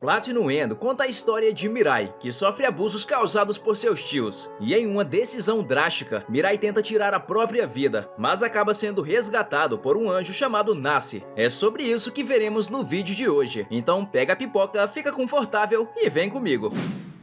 Platinum End conta a história de Mirai, que sofre abusos causados por seus tios, e em uma decisão drástica, Mirai tenta tirar a própria vida, mas acaba sendo resgatado por um anjo chamado Nasse. É sobre isso que veremos no vídeo de hoje, então pega a pipoca, fica confortável e vem comigo.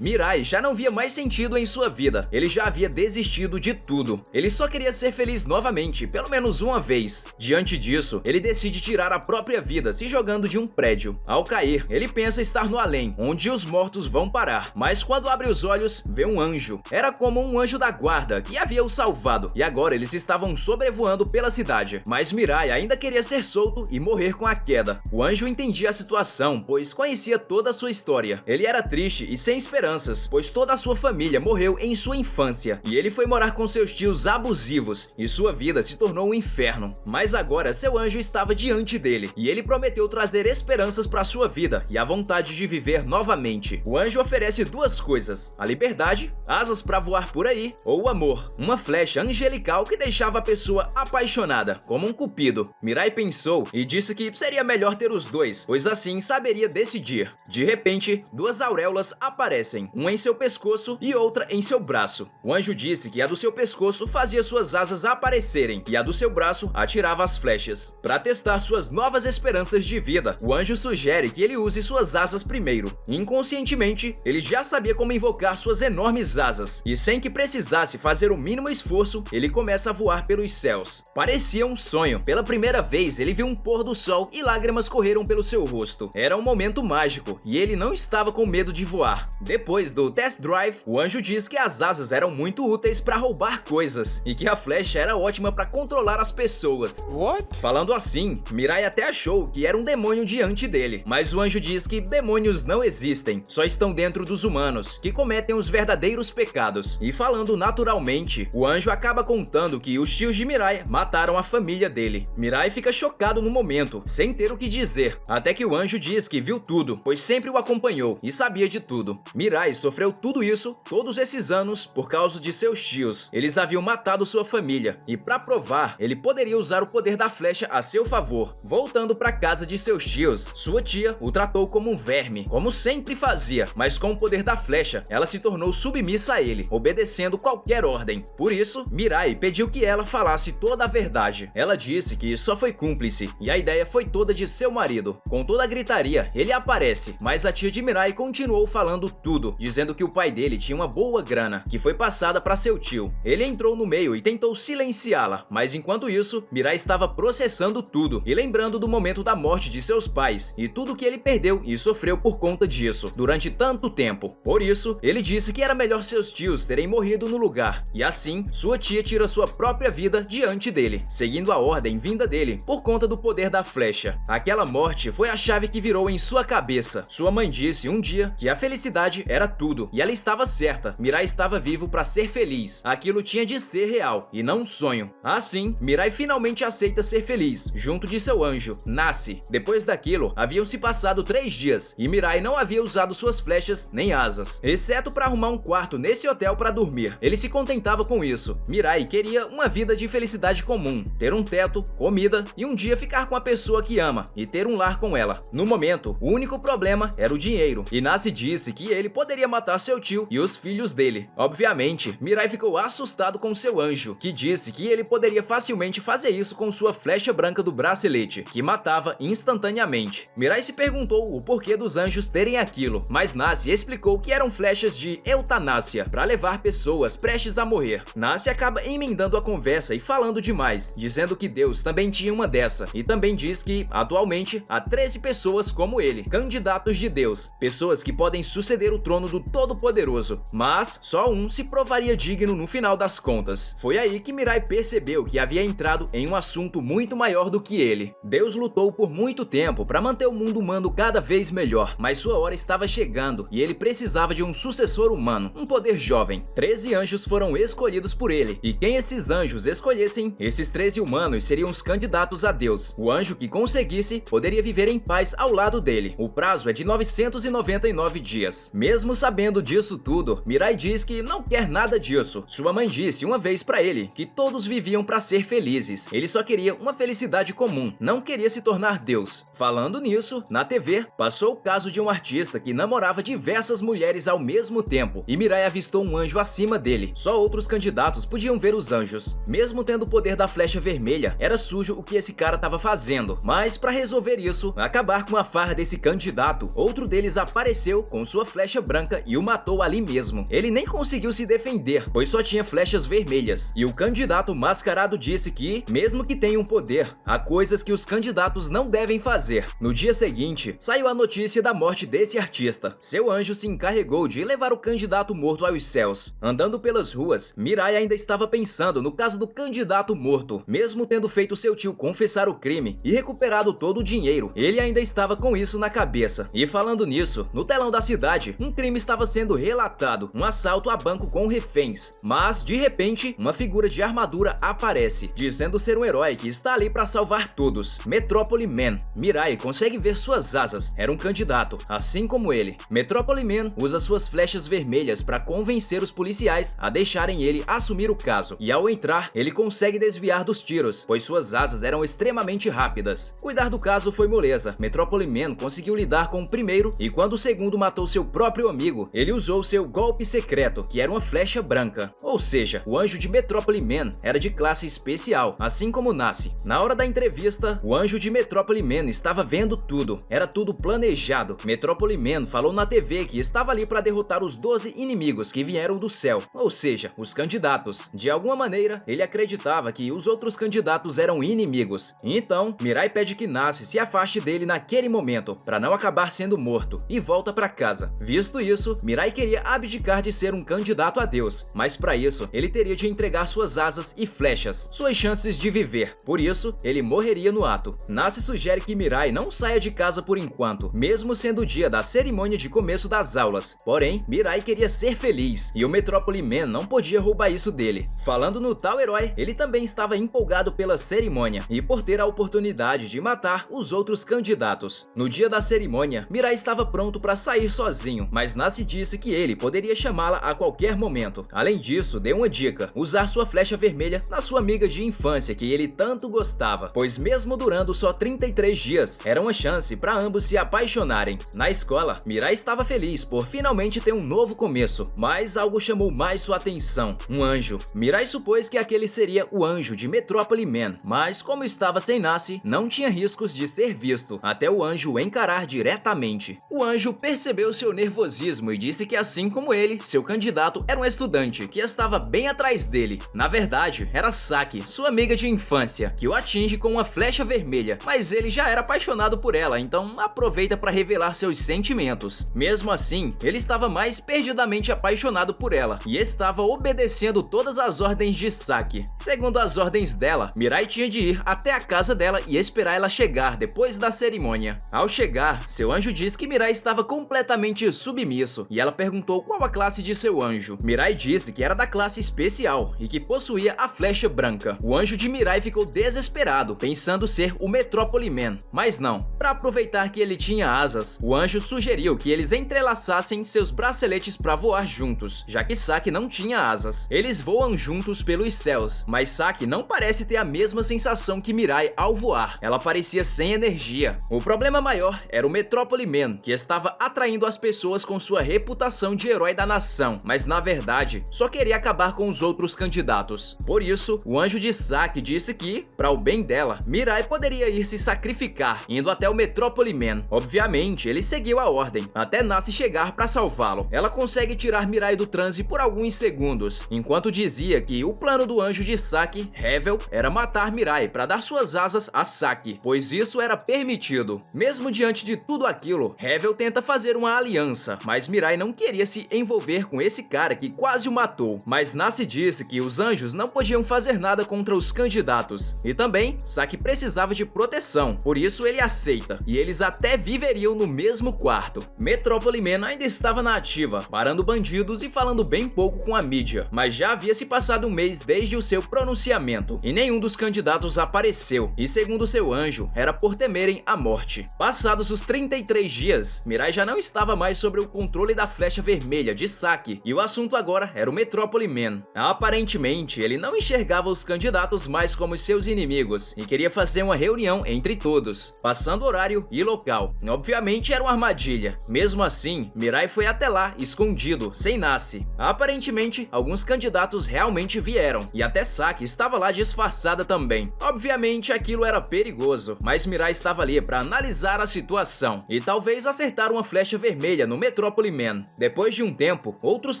Mirai já não via mais sentido em sua vida, ele já havia desistido de tudo. Ele só queria ser feliz novamente, pelo menos uma vez. Diante disso, ele decide tirar a própria vida se jogando de um prédio. Ao cair, ele pensa estar no além, onde os mortos vão parar, mas quando abre os olhos, vê um anjo. Era como um anjo da guarda que havia o salvado, e agora eles estavam sobrevoando pela cidade. Mas Mirai ainda queria ser solto e morrer com a queda. O anjo entendia a situação, pois conhecia toda a sua história. Ele era triste e sem esperança, pois toda a sua família morreu em sua infância, e ele foi morar com seus tios abusivos, e sua vida se tornou um inferno. Mas agora seu anjo estava diante dele, e ele prometeu trazer esperanças para sua vida e a vontade de viver novamente. O anjo oferece duas coisas: a liberdade, asas para voar por aí, ou o amor, uma flecha angelical que deixava a pessoa apaixonada, como um cupido. Mirai pensou e disse que seria melhor ter os dois, pois assim saberia decidir. De repente, duas auréolas aparecem, uma em seu pescoço e outra em seu braço. O anjo disse que a do seu pescoço fazia suas asas aparecerem e a do seu braço atirava as flechas. Para testar suas novas esperanças de vida, o anjo sugere que ele use suas asas primeiro. Inconscientemente, ele já sabia como invocar suas enormes asas, e sem que precisasse fazer o mínimo esforço, ele começa a voar pelos céus. Parecia um sonho. Pela primeira vez, ele viu um pôr do sol e lágrimas correram pelo seu rosto. Era um momento mágico, e ele não estava com medo de voar. Depois do test drive, o anjo diz que as asas eram muito úteis para roubar coisas e que a flecha era ótima para controlar as pessoas. What? Falando assim, Mirai até achou que era um demônio diante dele, mas o anjo diz que demônios não existem, só estão dentro dos humanos, que cometem os verdadeiros pecados. E falando naturalmente, o anjo acaba contando que os tios de Mirai mataram a família dele. Mirai fica chocado no momento, sem ter o que dizer, até que o anjo diz que viu tudo, pois sempre o acompanhou e sabia de tudo. Mirai sofreu tudo isso, todos esses anos, por causa de seus tios. Eles haviam matado sua família, e para provar, ele poderia usar o poder da flecha a seu favor. Voltando para casa de seus tios, sua tia o tratou como um verme, como sempre fazia, mas com o poder da flecha, ela se tornou submissa a ele, obedecendo qualquer ordem. Por isso, Mirai pediu que ela falasse toda a verdade. Ela disse que só foi cúmplice, e a ideia foi toda de seu marido. Com toda a gritaria, ele aparece, mas a tia de Mirai continuou falando tudo, dizendo que o pai dele tinha uma boa grana, que foi passada para seu tio. Ele entrou no meio e tentou silenciá-la, mas enquanto isso, Mirai estava processando tudo e lembrando do momento da morte de seus pais e tudo que ele perdeu e sofreu por conta disso, durante tanto tempo. Por isso, ele disse que era melhor seus tios terem morrido no lugar, e assim, sua tia tira sua própria vida diante dele, seguindo a ordem vinda dele por conta do poder da flecha. Aquela morte foi a chave que virou em sua cabeça. Sua mãe disse um dia que a felicidade era tudo, e ela estava certa. Mirai estava vivo para ser feliz. Aquilo tinha de ser real e não um sonho. Assim, Mirai finalmente aceita ser feliz, junto de seu anjo, Nasse. Depois daquilo, haviam se passado 3 dias, e Mirai não havia usado suas flechas nem asas, exceto para arrumar um quarto nesse hotel para dormir. Ele se contentava com isso. Mirai queria uma vida de felicidade comum, ter um teto, comida e um dia ficar com a pessoa que ama e ter um lar com ela. No momento, o único problema era o dinheiro, e Nasse disse que ele poderia matar seu tio e os filhos dele. Obviamente, Mirai ficou assustado com seu anjo, que disse que ele poderia facilmente fazer isso com sua flecha branca do bracelete, que matava instantaneamente. Mirai se perguntou o porquê dos anjos terem aquilo, mas Nasse explicou que eram flechas de eutanásia, para levar pessoas prestes a morrer. Nasse acaba emendando a conversa e falando demais, dizendo que Deus também tinha uma dessa, e também diz que, atualmente, há 13 pessoas como ele, candidatos de Deus, pessoas que podem suceder o trono do Todo-Poderoso, mas só um se provaria digno no final das contas. Foi aí que Mirai percebeu que havia entrado em um assunto muito maior do que ele. Deus lutou por muito tempo para manter o mundo humano cada vez melhor, mas sua hora estava chegando e ele precisava de um sucessor humano, um poder jovem. 13 anjos foram escolhidos por ele, e quem esses anjos escolhessem, esses 13 humanos seriam os candidatos a Deus. O anjo que conseguisse poderia viver em paz ao lado dele. O prazo é de 999 dias. Mesmo Mesmo sabendo disso tudo, Mirai diz que não quer nada disso. Sua mãe disse uma vez pra ele que todos viviam pra ser felizes. Ele só queria uma felicidade comum, não queria se tornar Deus. Falando nisso, na TV, passou o caso de um artista que namorava diversas mulheres ao mesmo tempo, e Mirai avistou um anjo acima dele. Só outros candidatos podiam ver os anjos. Mesmo tendo o poder da flecha vermelha, era sujo o que esse cara estava fazendo. Mas pra resolver isso, acabar com a farra desse candidato, outro deles apareceu com sua flecha branca e o matou ali mesmo. Ele nem conseguiu se defender, pois só tinha flechas vermelhas. E o candidato mascarado disse que, mesmo que tenha um poder, há coisas que os candidatos não devem fazer. No dia seguinte, saiu a notícia da morte desse artista. Seu anjo se encarregou de levar o candidato morto aos céus. Andando pelas ruas, Mirai ainda estava pensando no caso do candidato morto. Mesmo tendo feito seu tio confessar o crime e recuperado todo o dinheiro, ele ainda estava com isso na cabeça. E falando nisso, no telão da cidade, um crime estava sendo relatado, um assalto a banco com reféns. Mas, de repente, uma figura de armadura aparece, dizendo ser um herói que está ali para salvar todos. Metrópole Man. Mirai consegue ver suas asas, era um candidato, assim como ele. Metrópole Man usa suas flechas vermelhas para convencer os policiais a deixarem ele assumir o caso. E ao entrar, ele consegue desviar dos tiros, pois suas asas eram extremamente rápidas. Cuidar do caso foi moleza. Metrópole Man conseguiu lidar com o primeiro, e quando o segundo matou seu próprio amigo, ele usou seu golpe secreto, que era uma flecha branca. Ou seja, o anjo de Metrópole Man era de classe especial, assim como Nasce. Na hora da entrevista, o anjo de Metrópole Man estava vendo tudo. Era tudo planejado. Metrópole Man falou na TV que estava ali para derrotar os 12 inimigos que vieram do céu, ou seja, os candidatos. De alguma maneira, ele acreditava que os outros candidatos eram inimigos. Então, Mirai pede que Nasce se afaste dele naquele momento, para não acabar sendo morto, e volta para casa. Visto isso, Mirai queria abdicar de ser um candidato a Deus, mas para isso, ele teria de entregar suas asas e flechas, suas chances de viver. Por isso, ele morreria no ato. Nasce sugere que Mirai não saia de casa por enquanto, mesmo sendo o dia da cerimônia de começo das aulas. Porém, Mirai queria ser feliz, e o Metrópole Man não podia roubar isso dele. Falando no tal herói, ele também estava empolgado pela cerimônia, e por ter a oportunidade de matar os outros candidatos. No dia da cerimônia, Mirai estava pronto para sair sozinho, mas Nasce disse que ele poderia chamá-la a qualquer momento. Além disso, deu uma dica: usar sua flecha vermelha na sua amiga de infância que ele tanto gostava, pois mesmo durando só 33 dias, era uma chance para ambos se apaixonarem. Na escola, Mirai estava feliz por finalmente ter um novo começo, mas algo chamou mais sua atenção: um anjo. Mirai supôs que aquele seria o anjo de Metrópole Man, mas como estava sem Nasce, não tinha riscos de ser visto, até o anjo o encarar diretamente. O anjo percebeu seu nervosismo e disse que, assim como ele, seu candidato era um estudante que estava bem atrás dele. Na verdade, era Saki, sua amiga de infância, que o atinge com uma flecha vermelha, mas ele já era apaixonado por ela, então aproveita para revelar seus sentimentos. Mesmo assim, ele estava mais perdidamente apaixonado por ela e estava obedecendo todas as ordens de Saki. Segundo as ordens dela, Mirai tinha de ir até a casa dela e esperar ela chegar depois da cerimônia. Ao chegar, seu anjo disse que Mirai estava completamente submisso e ela perguntou qual a classe de seu anjo. Mirai disse que era da classe especial e que possuía a flecha branca. O anjo de Mirai ficou desesperado, pensando ser o Metrópole Man, mas não. Para aproveitar que ele tinha asas, o anjo sugeriu que eles entrelaçassem seus braceletes para voar juntos, já que Saki não tinha asas. Eles voam juntos pelos céus, mas Saki não parece ter a mesma sensação que Mirai ao voar. Ela parecia sem energia. O problema maior era o Metrópole Man, que estava atraindo as pessoas com sua reputação de herói da nação, mas na verdade só queria acabar com os outros candidatos. Por isso, o anjo de Saki disse que, para o bem dela, Mirai poderia ir se sacrificar, indo até o Metrópole Man. Obviamente, ele seguiu a ordem, até Nasce chegar para salvá-lo. Ela consegue tirar Mirai do transe por alguns segundos, enquanto dizia que o plano do anjo de Saki, Revel, era matar Mirai para dar suas asas a Saki, pois isso era permitido. Mesmo diante de tudo aquilo, Revel tenta fazer uma aliança, mas Mirai não queria se envolver com esse cara que quase o matou. Mas Nasce disse que os anjos não podiam fazer nada contra os candidatos, e também Saki precisava de proteção, por isso ele aceita, e eles até viveriam no mesmo quarto. Metrópole Man ainda estava na ativa, parando bandidos e falando bem pouco com a mídia, mas já havia se passado um mês desde o seu pronunciamento, e nenhum dos candidatos apareceu, e segundo seu anjo, era por temerem a morte. Passados os 33 dias, Mirai já não estava mais sobre o controle da flecha vermelha de Saki, e o assunto agora era o Metrópole Man. Aparentemente, ele não enxergava os candidatos mais como seus inimigos e queria fazer uma reunião entre todos, passando horário e local. Obviamente era uma armadilha. Mesmo assim, Mirai foi até lá, escondido, sem Nace. Aparentemente, alguns candidatos realmente vieram, e até Saki estava lá disfarçada também. Obviamente aquilo era perigoso, mas Mirai estava ali para analisar a situação e talvez acertar uma flecha vermelha no Metrópole Man. Depois de um tempo, outros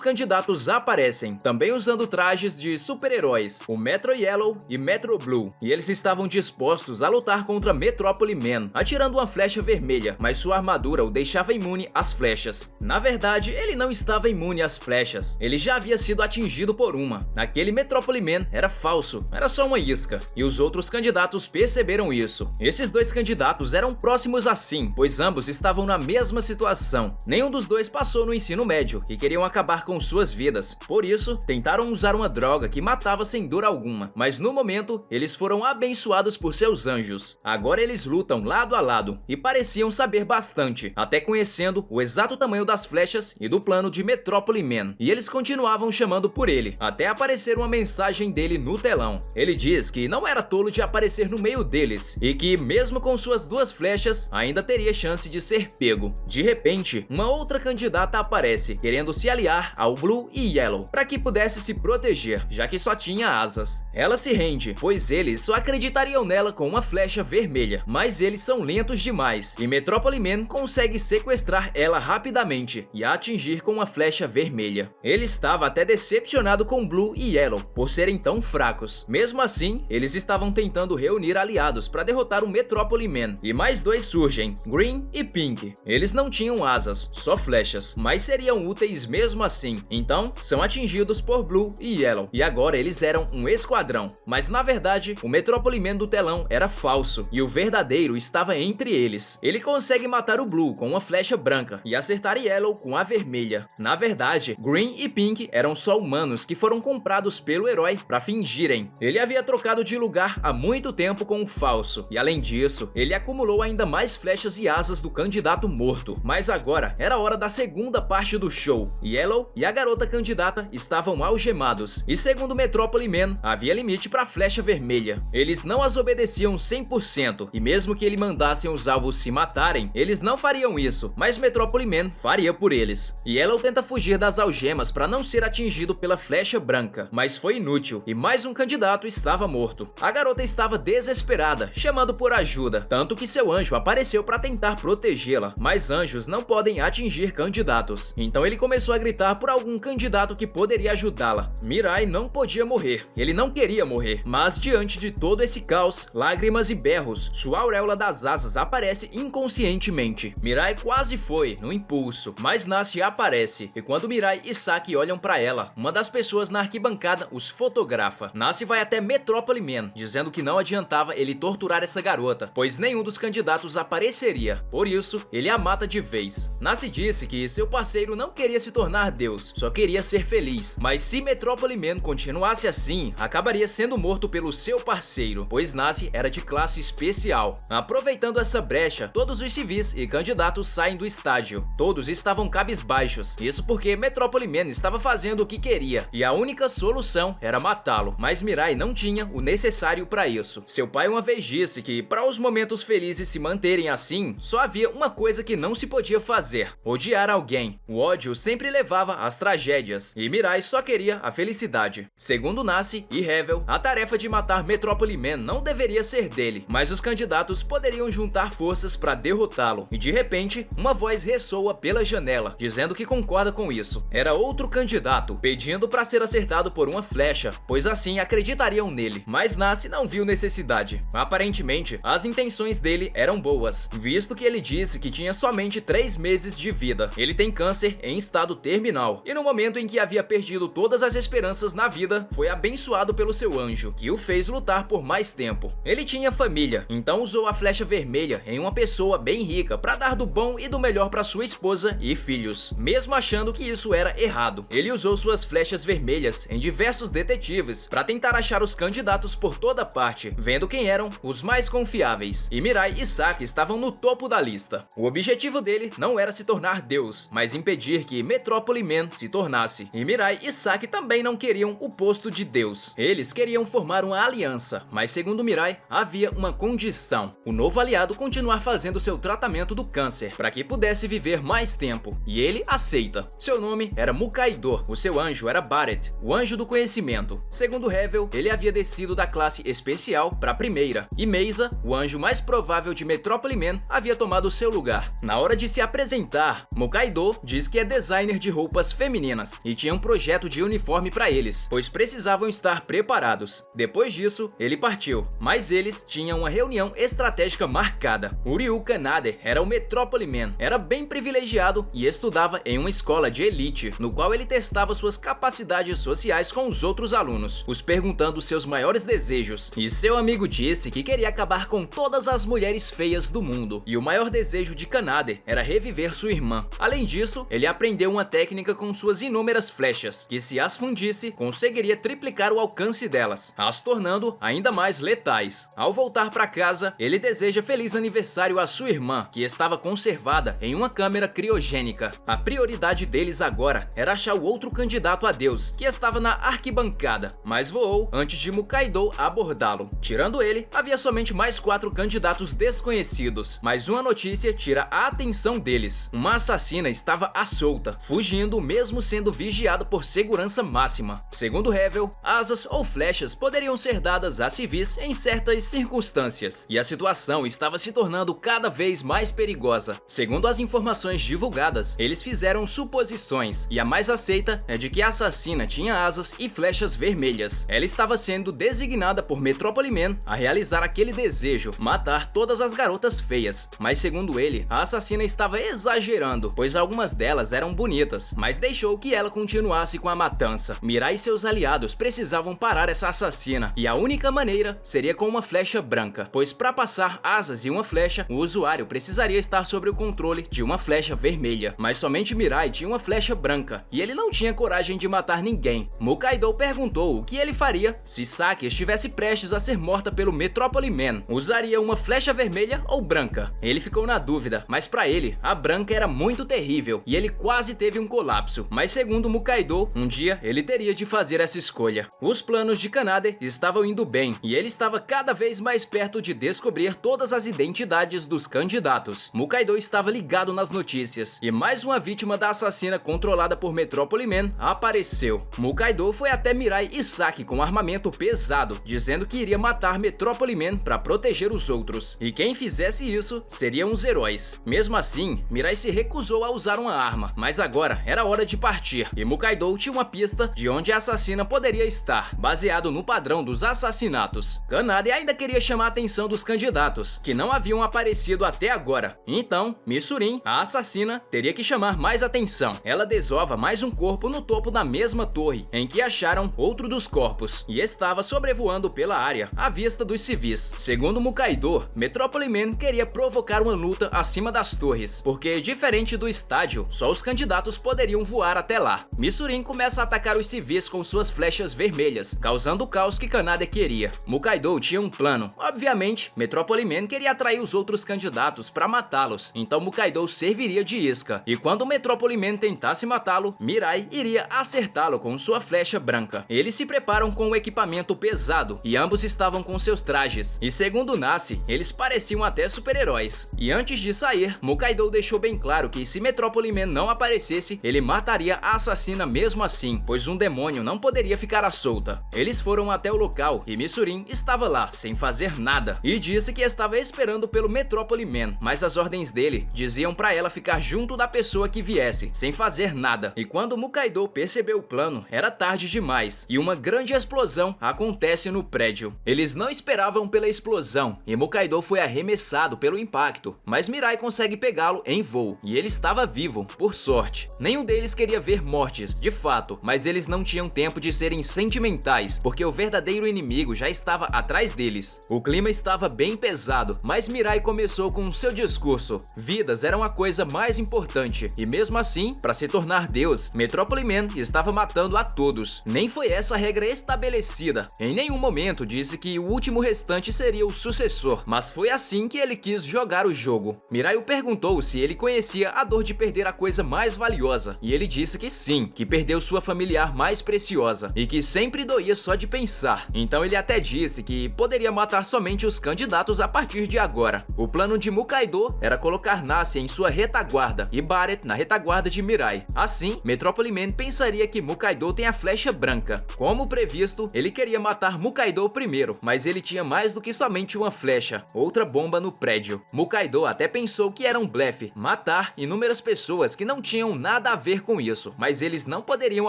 candidatos aparecem, também usando trajes de super-heróis, o Metro Yellow e Metro Blue, e eles estavam dispostos a lutar contra Metrópole Man, atirando uma flecha vermelha, mas sua armadura o deixava imune às flechas. Na verdade, ele não estava imune às flechas, ele já havia sido atingido por uma. Aquele Metrópole Man era falso, era só uma isca, e os outros candidatos perceberam isso. Esses dois candidatos eram próximos assim, pois ambos estavam na mesma situação. Nenhum dos dois passou no ensino médio e queriam acabar com suas vidas, por isso tentaram usar uma droga que matava sem dor alguma, mas no momento eles foram abençoados por seus anjos. Agora eles lutam lado a lado e pareciam saber bastante, até conhecendo o exato tamanho das flechas e do plano de Metrópole Man, e eles continuavam chamando por ele, até aparecer uma mensagem dele no telão. Ele diz que não era tolo de aparecer no meio deles, e que mesmo com suas duas flechas, ainda teria chance de ser pego. De repente, uma outra candidata aparece, querendo se aliar ao Blue e Yellow, para que pudesse se proteger, já que só tinha asas. Ela se rende, pois eles só acreditariam nela com uma flecha vermelha, mas eles são lentos demais, e Metrópole Man consegue sequestrar ela rapidamente e a atingir com uma flecha vermelha. Ele estava até decepcionado com Blue e Yellow, por serem tão fracos. Mesmo assim, eles estavam tentando reunir aliados para derrotar o Metrópole Man, e mais dois surgem, Green e Pink. Eles não tinham asas, só flechas, mas seriam úteis mesmo assim, então são atingidos por Blue e Yellow, e agora eles eram um esquadrão. Mas na verdade, o Metrópole Man do telão era falso, e o verdadeiro estava entre eles. Ele consegue matar o Blue com uma flecha branca e acertar Yellow com a vermelha. Na verdade, Green e Pink eram só humanos que foram comprados pelo herói para fingirem. Ele havia trocado de lugar há muito tempo com o falso, e além disso, ele acumulou ainda mais flechas e asas do candidato morto. Mas agora era hora da segunda parte do show. Yellow e a garota candidata estavam algemados, e segundo Metrópole Man, havia limite para a flecha vermelha. Eles não as obedeciam 100%, e mesmo que ele mandassem os alvos se matarem, eles não fariam isso, mas Metrópole Man faria por eles. Yellow tenta fugir das algemas para não ser atingido pela flecha branca, mas foi inútil, e mais um candidato estava morto. A garota estava desesperada, chamando por ajuda, tanto que seu anjo apareceu para tentar protegê-la, mas anjos não podem atingir candidatos. Então ele começou a gritar por algum candidato que poderia ajudá-la. Mirai não podia morrer, ele não queria morrer, mas diante de todo esse caos, lágrimas e berros, sua auréola das asas aparece inconscientemente. Mirai quase foi, no impulso, mas Nace aparece, e quando Mirai e Saki olham para ela, uma das pessoas na arquibancada os fotografa. Nace vai até Metrópole Man, dizendo que não adiantava ele torturar essa garota, pois nenhum dos candidatos apareceria, por isso ele a mata de vez. Nace disse que seu parceiro não queria se tornar Deus, só queria ser feliz, mas se Metrópole Man continuasse assim, acabaria sendo morto pelo seu parceiro, pois Nace era de classe especial. Aproveitando essa brecha, todos os civis e candidatos saem do estádio. Todos estavam cabisbaixos, isso porque Metrópole Man estava fazendo o que queria, e a única solução era matá-lo, mas Mirai não tinha o necessário para isso. Seu pai uma vez disse que para os momentos felizes se manterem assim, só havia uma coisa que não se podia fazer: odiar alguém. O ódio sempre levava às tragédias, e Mirai só queria a felicidade. Segundo Nace e Revel, a tarefa de matar Metrópole Man não deveria ser dele, mas os candidatos poderiam juntar forças para derrotá-lo, e de repente, uma voz ressoa pela janela, dizendo que concorda com isso. Era outro candidato, pedindo para ser acertado por uma flecha, pois assim acreditariam nele, mas Nace não viu necessidade. Aparentemente, as intenções dele eram boas, visto que ele disse que tinha somente 3 meses de vida. Ele tem câncer em estado terminal, e no momento em que havia perdido todas as esperanças na vida, foi abençoado pelo seu anjo, que o fez lutar por mais tempo. Ele tinha família, então usou a flecha vermelha em uma pessoa bem rica para dar do bom e do melhor para sua esposa e filhos, mesmo achando que isso era errado. Ele usou suas flechas vermelhas em diversos detetives para tentar achar os candidatos por toda parte, vendo quem eram os mais confiáveis, e Mirai e Saki estavam no topo da lista. O objetivo dele não era se tornar tornar Deus, mas impedir que Metrópole Man se tornasse. E Mirai e Saki também não queriam o posto de Deus. Eles queriam formar uma aliança, mas segundo Mirai, havia uma condição: o novo aliado continuar fazendo seu tratamento do câncer, para que pudesse viver mais tempo. E ele aceita. Seu nome era Mukaido, o seu anjo era Barret, o anjo do conhecimento. Segundo Revel, ele havia descido da classe especial para a primeira, e Meiza, o anjo mais provável de Metrópole Man, havia tomado seu lugar. Na hora de se apresentar, Mukaido diz que é designer de roupas femininas e tinha um projeto de uniforme para eles, pois precisavam estar preparados. Depois disso, ele partiu, mas eles tinham uma reunião estratégica marcada. O Ryu Kanade era o Metrópole Man, era bem privilegiado e estudava em uma escola de elite, no qual ele testava suas capacidades sociais com os outros alunos, os perguntando seus maiores desejos. E seu amigo disse que queria acabar com todas as mulheres feias do mundo, e o maior desejo de Kanade era reviver sua irmã. Além disso, ele aprendeu uma técnica com suas inúmeras flechas, que se as fundisse, conseguiria triplicar o alcance delas, as tornando ainda mais letais. Ao voltar para casa, ele deseja feliz aniversário à sua irmã, que estava conservada em uma câmera criogênica. A prioridade deles agora era achar o outro candidato a Deus, que estava na arquibancada, mas voou antes de Mukaido abordá-lo. Tirando ele, havia somente mais 4 candidatos desconhecidos, mas uma notícia tira a atenção deles. Uma assassina estava à solta, fugindo mesmo sendo vigiada por segurança máxima. Segundo Revel, asas ou flechas poderiam ser dadas a civis em certas circunstâncias, e a situação estava se tornando cada vez mais perigosa. Segundo as informações divulgadas, eles fizeram suposições, e a mais aceita é de que a assassina tinha asas e flechas vermelhas. Ela estava sendo designada por Metrópole Man a realizar aquele desejo, matar todas as garotas feias. Mas segundo ele, a assassina estava exagerando, pois algumas delas eram bonitas, mas deixou que ela continuasse com a matança. Mirai e seus aliados precisavam parar essa assassina, e a única maneira seria com uma flecha branca, pois para passar asas e uma flecha, o usuário precisaria estar sob o controle de uma flecha vermelha. Mas somente Mirai tinha uma flecha branca, e ele não tinha coragem de matar ninguém. Mukaido perguntou o que ele faria se Saki estivesse prestes a ser morta pelo Metrópole Man. Usaria uma flecha vermelha ou branca? Ele ficou na dúvida, mas para ele, a branca era muito terrível, e ele quase teve um colapso. Mas segundo Mukaido, um dia ele teria de fazer essa escolha. Os planos de Kanade estavam indo bem, e ele estava cada vez mais perto de descobrir todas as identidades dos candidatos. Mukaido estava ligado nas notícias, e mais uma vítima da assassina controlada por Metrópole Man apareceu. Mukaido foi até Mirai e Saki com armamento pesado, dizendo que iria matar Metrópole Man para proteger os outros, e quem fizesse isso seriam os heróis. Mesmo assim, Mirai se recusou a usar uma arma, mas agora era hora de partir, e Mukaido tinha uma pista de onde a assassina poderia estar, baseado no padrão dos assassinatos. Kanade ainda queria chamar a atenção dos candidatos, que não haviam aparecido até agora. Então, Misurin, a assassina, teria que chamar mais atenção. Ela desova mais um corpo no topo da mesma torre, em que acharam outro dos corpos, e estava sobrevoando pela área, à vista dos civis. Segundo Mukaido, Metrópole Man queria provocar uma luta acima das torres, porque diferente do estádio, só os candidatos poderiam voar até lá. Misurin começa a atacar os civis com suas flechas vermelhas, causando o caos que Kanade queria. Mukaido tinha um plano. Obviamente, Metrópole Man queria atrair os outros candidatos para matá-los, então Mukaido serviria de isca, e quando Metrópole Man tentasse matá-lo, Mirai iria acertá-lo com sua flecha branca. Eles se preparam com o equipamento pesado, e ambos estavam com seus trajes, e segundo Nasi, eles pareciam até super-heróis. E antes de sair, Mukaido deixou bem claro que se Metrópole Man não aparecesse, ele mataria a assassina mesmo assim, pois um demônio não poderia ficar à solta. Eles foram até o local, e Misurin estava lá, sem fazer nada, e disse que estava esperando pelo Metrópole Man, mas as ordens dele diziam para ela ficar junto da pessoa que viesse, sem fazer nada. E quando Mukaido percebeu o plano, era tarde demais, e uma grande explosão acontece no prédio. Eles não esperavam pela explosão, e Mukaido foi arremessado pelo impacto, mas Mirai consegue pegá-lo em voo, e ele estava vivo, por sorte. Nenhum deles queria ver mortes, de fato, mas eles não tinham tempo de serem sentimentais, porque o verdadeiro inimigo já estava atrás deles. O clima estava bem pesado, mas Mirai começou com seu discurso. Vidas eram a coisa mais importante, e mesmo assim, para se tornar Deus, Metrópole Man estava matando a todos. Nem foi essa a regra estabelecida. Em nenhum momento disse que o último restante seria o sucessor, mas foi assim que ele quis jogar o jogo. Mirai o perguntou se ele conhecia fazia a dor de perder a coisa mais valiosa, e ele disse que sim, que perdeu sua familiar mais preciosa, e que sempre doía só de pensar. Então ele até disse que poderia matar somente os candidatos a partir de agora. O plano de Mukaido era colocar Nasse em sua retaguarda e Barret na retaguarda de Mirai. Assim, Metrópole Man pensaria que Mukaido tem a flecha branca. Como previsto, ele queria matar Mukaido primeiro, mas ele tinha mais do que somente uma flecha, outra bomba no prédio. Mukaido até pensou que era um blefe, matar inúmeras pessoas que não tinham nada a ver com isso, mas eles não poderiam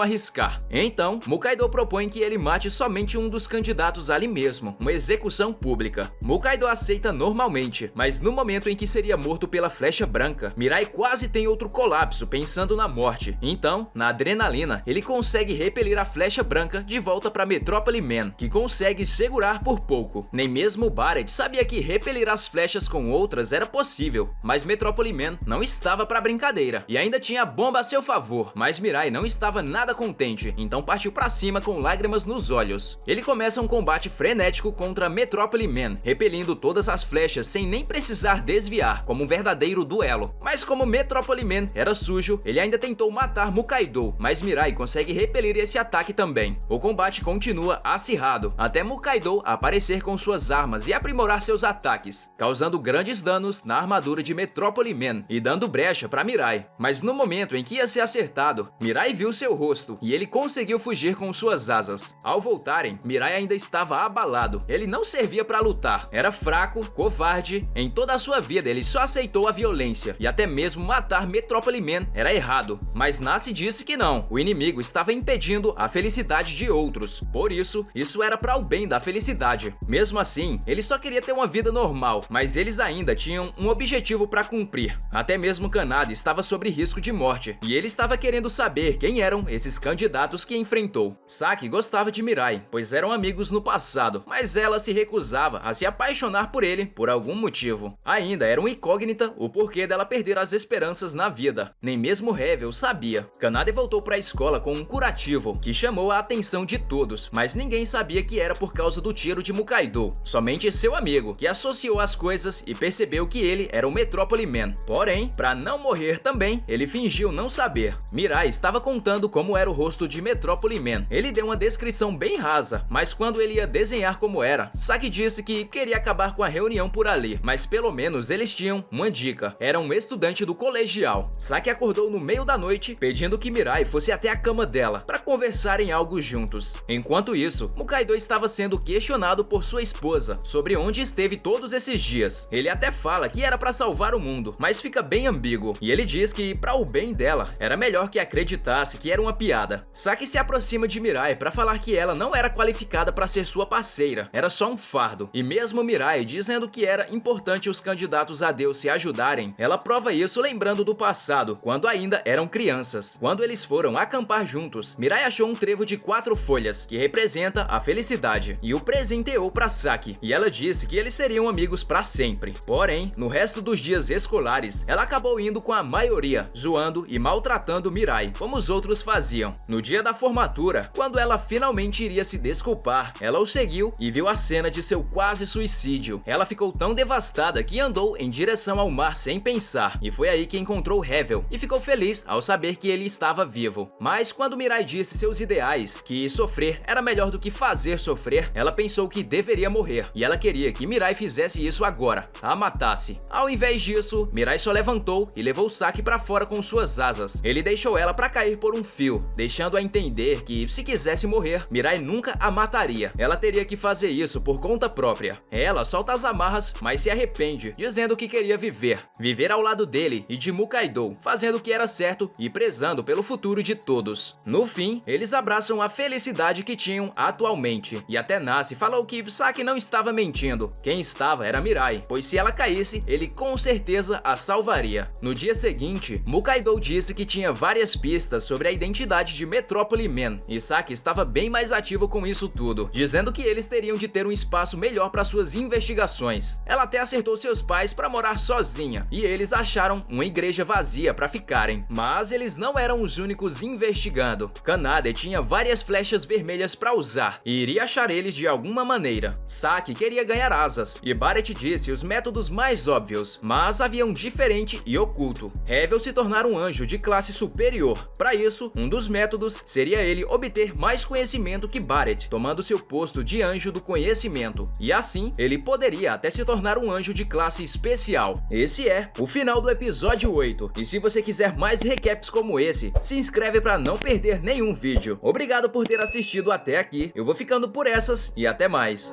arriscar. Então, Mukaido propõe que ele mate somente um dos candidatos ali mesmo, uma execução pública. Mukaido aceita normalmente, mas no momento em que seria morto pela flecha branca, Mirai quase tem outro colapso pensando na morte. Então, na adrenalina, ele consegue repelir a flecha branca de volta para Metrópole Man, que consegue segurar por pouco. Nem mesmo Barret sabia que repelir as flechas com outras era possível, mas Metrópole Man não estava para brincadeira e ainda tinha a bomba a seu favor. Mas Mirai não estava nada contente, então partiu para cima com lágrimas nos olhos. Ele começa um combate frenético contra Metrópole Man, repelindo todas as flechas sem nem precisar desviar, como um verdadeiro duelo. Mas como Metrópole Man era sujo, ele ainda tentou matar Mukaido, mas Mirai consegue repelir esse ataque também. O combate continua acirrado, até Mukaido aparecer com suas armas e aprimorar seus ataques, causando grandes danos na armadura de Metrópole Man e dando brecha para Mirai. Mas no momento em que ia ser acertado, Mirai viu seu rosto e ele conseguiu fugir com suas asas. Ao voltarem, Mirai ainda estava abalado. Ele não servia para lutar, era fraco, covarde. Em toda a sua vida ele só aceitou a violência e até mesmo matar Metrópole Man era errado. Mas Nasse disse que não, o inimigo estava impedindo a felicidade de outros. Por isso era para o bem da felicidade. Mesmo assim, ele só queria ter uma vida normal, mas eles ainda tinham um objetivo para cumprir. Até mesmo Kanade estava sob risco de morte e ele estava querendo saber quem eram esses candidatos que enfrentou. Saki gostava de Mirai, pois eram amigos no passado, mas ela se recusava a se apaixonar por ele por algum motivo. Ainda era uma incógnita o porquê dela perder as esperanças na vida. Nem mesmo Revel sabia. Kanade voltou para a escola com um curativo que chamou a atenção de todos, mas ninguém sabia que era por causa do tiro de Mukaido. Somente seu amigo, que associou as coisas e percebeu que ele era o Metrópole Man. Porém, para não morrer também, ele fingiu não saber. Mirai estava contando como era o rosto de Metrópole Man. Ele deu uma descrição bem rasa, mas quando ele ia desenhar como era, Saki disse que queria acabar com a reunião por ali, mas pelo menos eles tinham uma dica. Era um estudante do colegial. Saki acordou no meio da noite, pedindo que Mirai fosse até a cama dela para conversarem algo juntos. Enquanto isso, Mukaido estava sendo questionado por sua esposa sobre onde esteve todos esses dias. Ele até fala que era para salvar o mundo, mas fica bem ambíguo, e ele diz que para o bem dela era melhor que acreditasse que era uma piada. Saki se aproxima de Mirai para falar que ela não era qualificada para ser sua parceira, era só um fardo. E mesmo Mirai dizendo que era importante os candidatos a Deus se ajudarem, ela prova isso lembrando do passado, quando ainda eram crianças. Quando eles foram acampar juntos, Mirai achou um trevo de 4 folhas, que representa a felicidade, e o presenteou para Saki, e ela disse que eles seriam amigos para sempre. Porém, no resto dos dias escolares, ela acabou indo com a maioria, zoando e maltratando Mirai, como os outros faziam. No dia da formatura, quando ela finalmente iria se desculpar, ela o seguiu e viu a cena de seu quase suicídio. Ela ficou tão devastada que andou em direção ao mar sem pensar, e foi aí que encontrou Revel, e ficou feliz ao saber que ele estava vivo. Mas quando Mirai disse seus ideais, que sofrer era melhor do que fazer sofrer, ela pensou que deveria morrer, e ela queria que Mirai fizesse isso agora, a matasse. Ao invés disso, Mirai só levantou e levou Saki para fora com suas asas. Ele deixou ela para cair por um fio, deixando a entender que, se quisesse morrer, Mirai nunca a mataria. Ela teria que fazer isso por conta própria. Ela solta as amarras, mas se arrepende, dizendo que queria viver ao lado dele e de Mukaido, fazendo o que era certo e prezando pelo futuro de todos. No fim, eles abraçam a felicidade que tinham atualmente, e até Nasse falou que Saki não estava mentindo. Quem estava era Mirai, pois se ela caísse, ele com certeza a salvaria. No dia seguinte, Mukaido disse que tinha várias pistas sobre a identidade de Metrópole Man, e Saki estava bem mais ativo com isso tudo, dizendo que eles teriam de ter um espaço melhor para suas investigações. Ela até acertou seus pais para morar sozinha, e eles acharam uma igreja vazia para ficarem. Mas eles não eram os únicos investigando. Kanade Tsanade tinha várias flechas vermelhas para usar e iria achar eles de alguma maneira. Saki queria ganhar asas e Barrett disse os métodos mais óbvios, mas havia um diferente e oculto: Revel se tornar um anjo de classe superior. Para isso, um dos métodos seria ele obter mais conhecimento que Barrett, tomando seu posto de anjo do conhecimento, e assim ele poderia até se tornar um anjo de classe especial. Esse é o final do episódio 8, e se você quiser mais recaps como esse, se inscreve para não perder nenhum vídeo. Obrigado por ter assistido até aqui, eu vou ficando por essas e até mais.